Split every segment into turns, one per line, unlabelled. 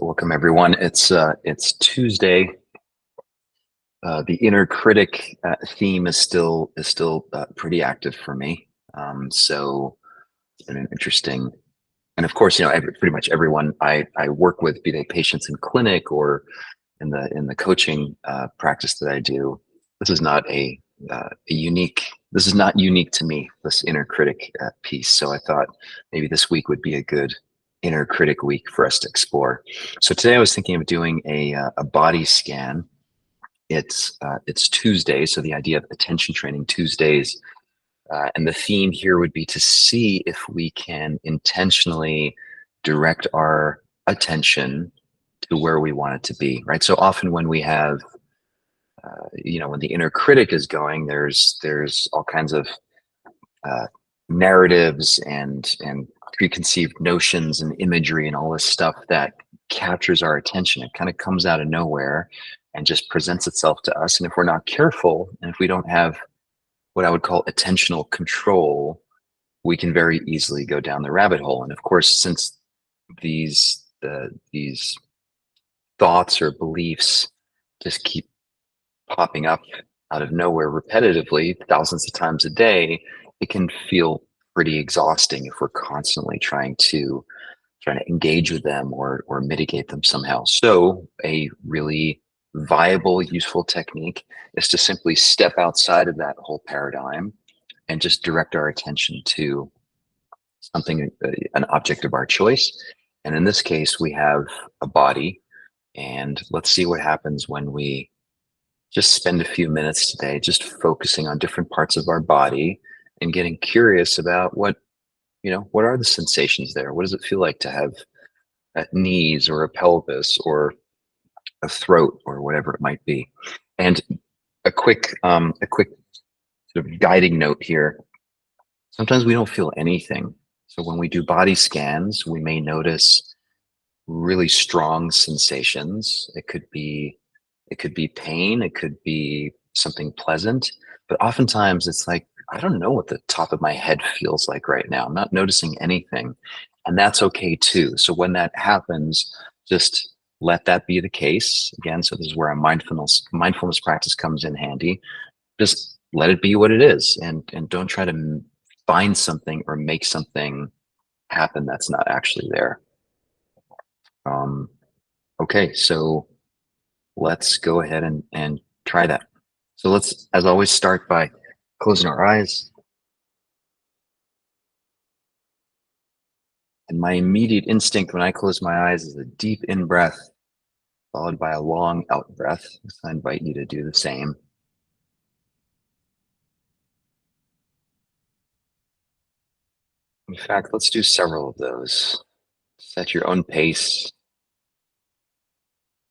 Welcome everyone. It's Tuesday. The inner critic theme is still pretty active for me. So it's been an interesting, and of course, pretty much everyone I work with, be they patients in clinic or in the coaching practice that I do. This is not a unique. This is not unique to me. This inner critic piece. So I thought maybe this week would be a good inner critic week for us to explore. So today I was thinking of doing a body scan. It's Tuesday, so the idea of attention training Tuesdays, and the theme here would be to see if we can intentionally direct our attention to where we want it to be, right? So often when we have, when the inner critic is going, there's all kinds of uh, narratives and preconceived notions and imagery and all this stuff that captures our attention. It kind of comes out of nowhere and just presents itself to us. And if we're not careful, and if we don't have what I would call attentional control, we can very easily go down the rabbit hole. And of course, since these thoughts or beliefs just keep popping up out of nowhere repetitively, thousands of times a day, it can feel pretty exhausting if we're constantly trying to engage with them or mitigate them somehow. So a really viable, useful technique is to simply step outside of that whole paradigm and just direct our attention to something, an object of our choice. And in this case, we have a body. And let's see what happens when we just spend a few minutes today just focusing on different parts of our body and getting curious about what are the sensations there? What does it feel like to have knees or a pelvis or a throat or whatever it might be? And a quick sort of guiding note here. Sometimes we don't feel anything. So when we do body scans, we may notice really strong sensations. It could be pain, it could be something pleasant, but oftentimes it's like, I don't know what the top of my head feels like right now. I'm not noticing anything. And that's okay too. So when that happens, just let that be the case. Again, so this is where a mindfulness practice comes in handy. Just let it be what it is, and don't try to find something or make something happen that's not actually there. Um, okay, so let's go ahead and try that. So let's, as always, start by closing our eyes. And my immediate instinct when I close my eyes is a deep in breath, followed by a long out breath. So I invite you to do the same. In fact, let's do several of those. Set your own pace.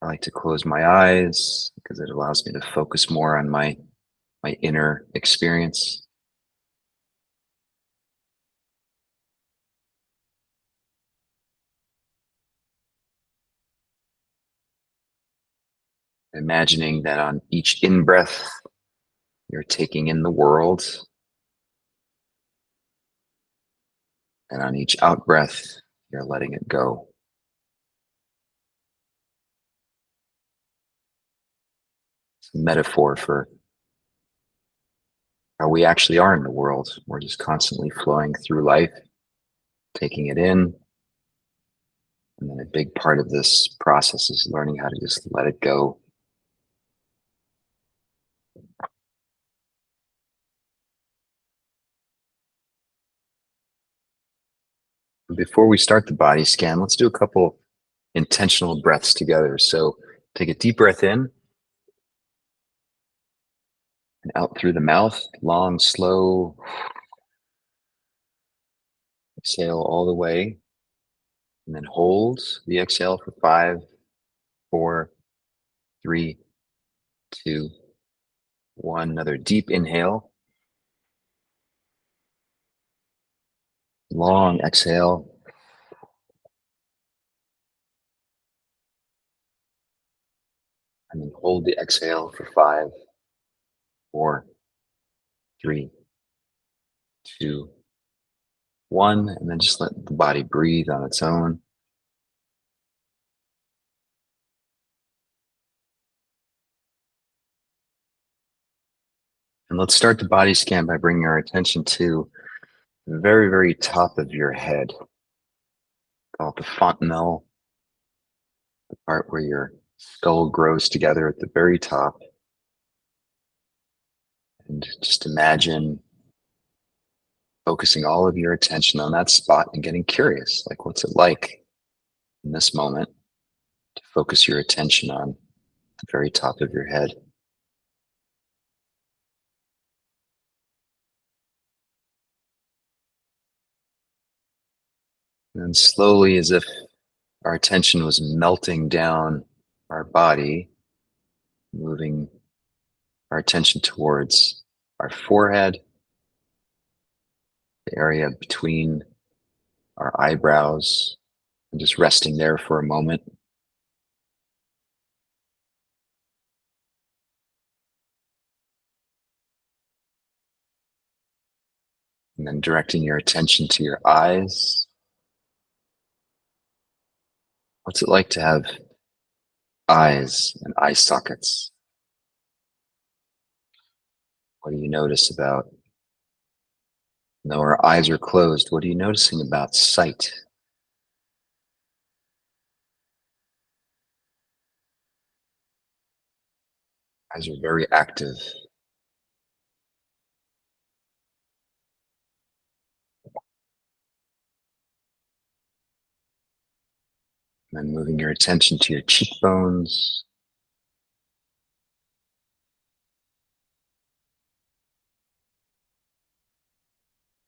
I like to close my eyes because it allows me to focus more on my inner experience. Imagining that on each in-breath, you're taking in the world, and on each out-breath, you're letting it go. It's a metaphor for how we actually are in the world. We're just constantly flowing through life, taking it in. And then a big part of this process is learning how to just let it go. Before we start the body scan, let's do a couple intentional breaths together. So take a deep breath in and out through the mouth, long, slow. Exhale all the way, and then hold the exhale for 5, 4, 3, 2, 1. Another deep inhale, long exhale. And then hold the exhale for 5, 4, 3, 2, 1. And then just let the body breathe on its own. And let's start the body scan by bringing our attention to the very, very top of your head, called the fontanelle, the part where your skull grows together at the very top. And just imagine focusing all of your attention on that spot and getting curious. Like, what's it like in this moment to focus your attention on the very top of your head? And then slowly, as if our attention was melting down our body, moving our attention towards our forehead, the area between our eyebrows, and just resting there for a moment. And then directing your attention to your eyes. What's it like to have eyes and eye sockets? What do you notice about, though our eyes are closed, what are you noticing about sight? Eyes are very active. And then moving your attention to your cheekbones,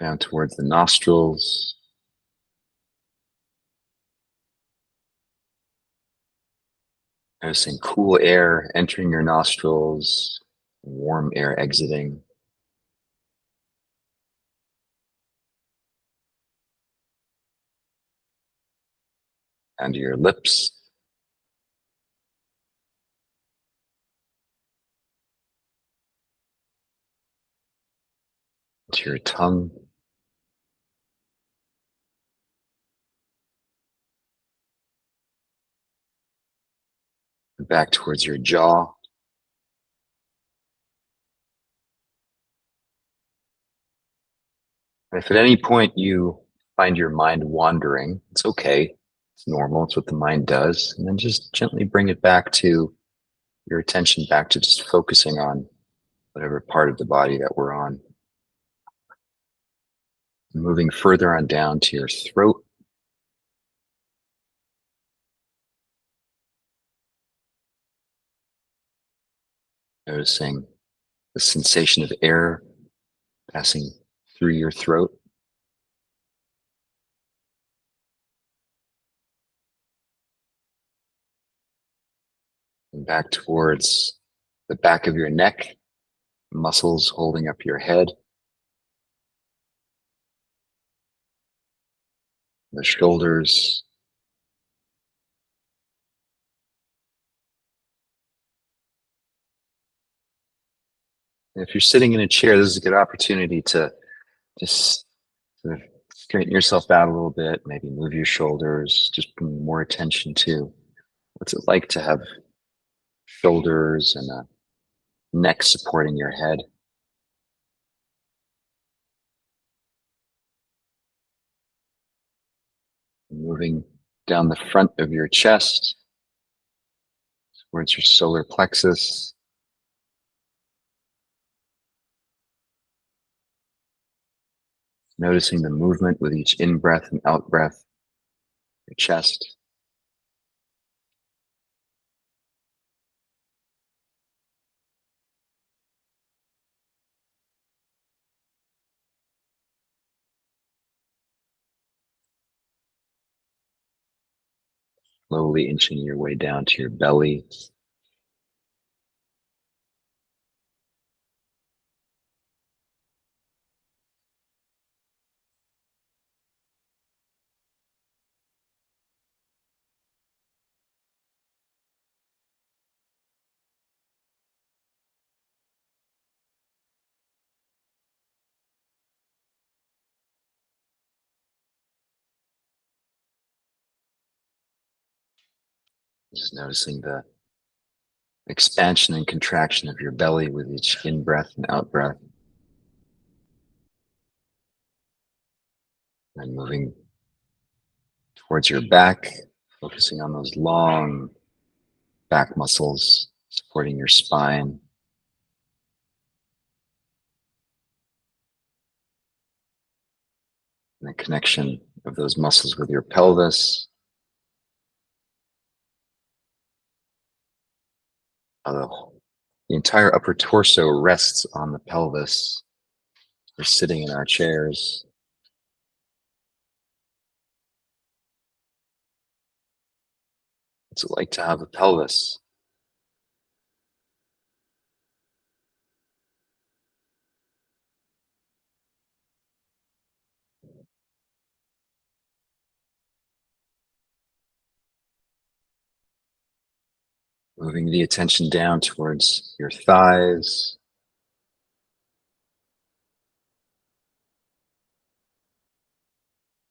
down towards the nostrils, noticing cool air entering your nostrils, warm air exiting, down to your lips, to your tongue, and back towards your jaw. And if at any point you find your mind wandering, it's okay. It's normal. It's what the mind does. And then just gently bring it back to your attention, back to just focusing on whatever part of the body that we're on. Moving further on down to your throat, noticing the sensation of air passing through your throat, and back towards the back of your neck, muscles holding up your head, the shoulders. And if you're sitting in a chair, this is a good opportunity to just sort of straighten yourself out a little bit, maybe move your shoulders, just bring more attention to what's it like to have shoulders and a neck supporting your head. Moving down the front of your chest towards your solar plexus, noticing the movement with each in breath and out breath, your chest, slowly inching your way down to your belly. Just noticing the expansion and contraction of your belly with each in breath and out breath. And moving towards your back, focusing on those long back muscles supporting your spine and the connection of those muscles with your pelvis. Uh, the entire upper torso rests on the pelvis. We're sitting in our chairs. What's it like to have a pelvis? Moving the attention down towards your thighs.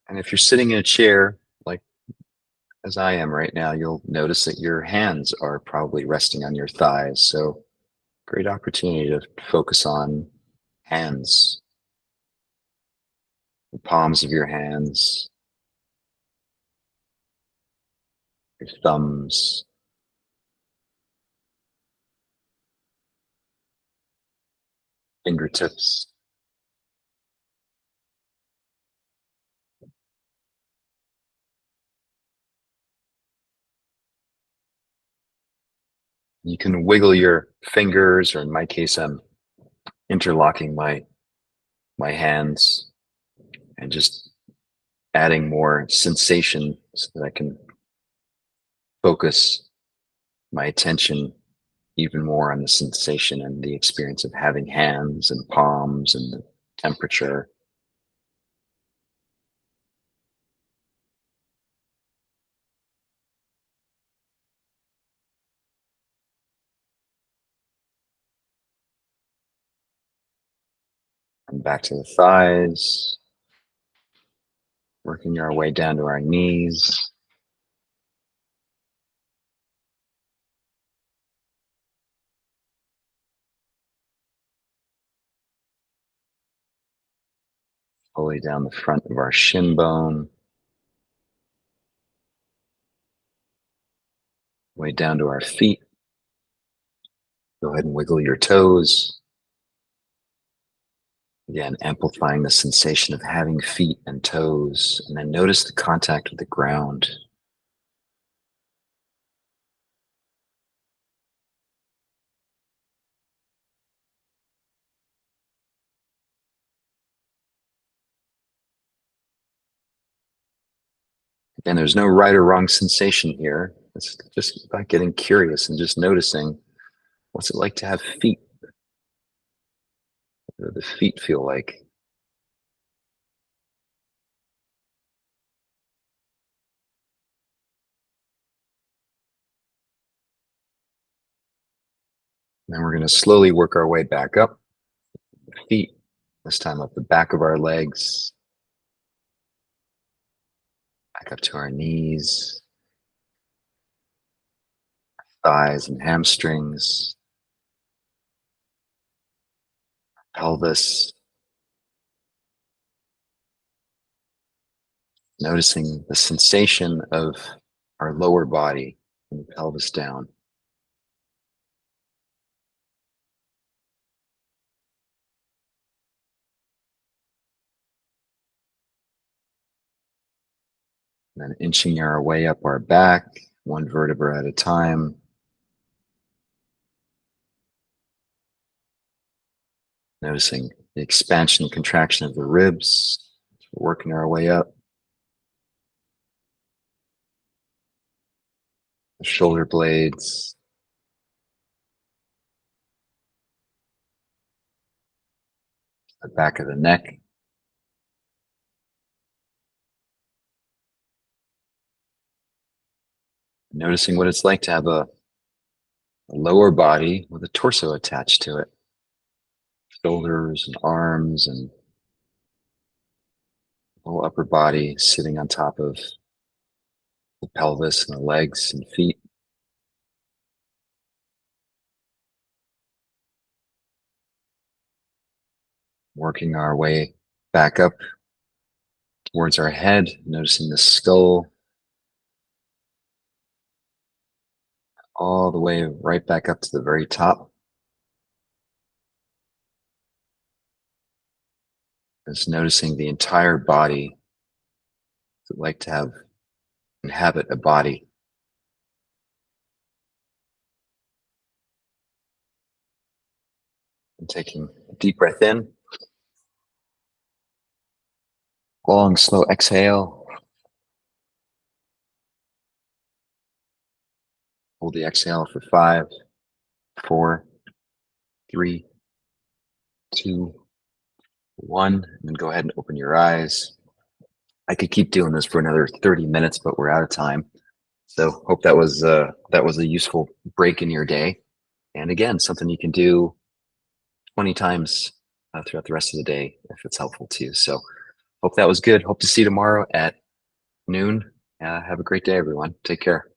And if you're sitting in a chair, like as I am right now, you'll notice that your hands are probably resting on your thighs. So, great opportunity to focus on hands, the palms of your hands, your thumbs, fingertips. You can wiggle your fingers, or in my case, I'm interlocking my hands and just adding more sensation so that I can focus my attention even more on the sensation and the experience of having hands and palms and the temperature. And back to the thighs, working our way down to our knees. Fully down the front of our shin bone, way down to our feet. Go ahead and wiggle your toes. Again, amplifying the sensation of having feet and toes, and then notice the contact with the ground. Again, there's no right or wrong sensation here. It's just about getting curious and just noticing what's it like to have feet. What do the feet feel like? And then we're going to slowly work our way back up. Feet, this time up the back of our legs, back up to our knees, thighs and hamstrings, pelvis, noticing the sensation of our lower body and the pelvis down. And then inching our way up our back, one vertebra at a time, noticing the expansion and contraction of the ribs, working our way up, the shoulder blades, the back of the neck, noticing what it's like to have a lower body with a torso attached to it, shoulders and arms and whole upper body sitting on top of the pelvis and the legs and feet. Working our way back up towards our head, noticing the skull, all the way right back up to the very top. Just noticing the entire body. I'd like to have inhabit a body. And taking a deep breath in, long, slow exhale. Hold the exhale for 5, 4, 3, 2, 1. And then go ahead and open your eyes. I could keep doing this for another 30 minutes, but we're out of time. So hope that was a useful break in your day. And again, something you can do 20 times throughout the rest of the day if it's helpful to you. So hope that was good. Hope to see you tomorrow at noon. Have a great day, everyone. Take care.